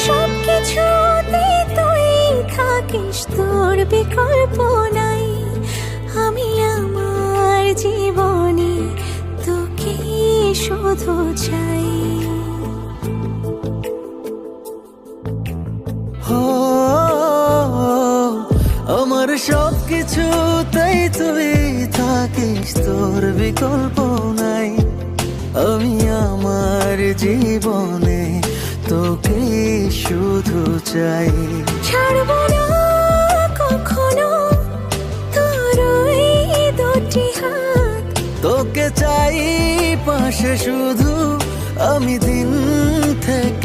সবকিছুতে তুই থাকিস, তোর বিকল্প নাই। আমি আমার জীবনে তোকে শুধু চাই। আমার সবকিছুতেই তুই থাকিস, তোর বিকল্প নাই। আমি আমার জীবনে তোকে শুধু চাই। ছাড়বো না কখনো তোর ওই দুটি হাত, তোকে চাই পাশে শুধু আমি দিন থেকে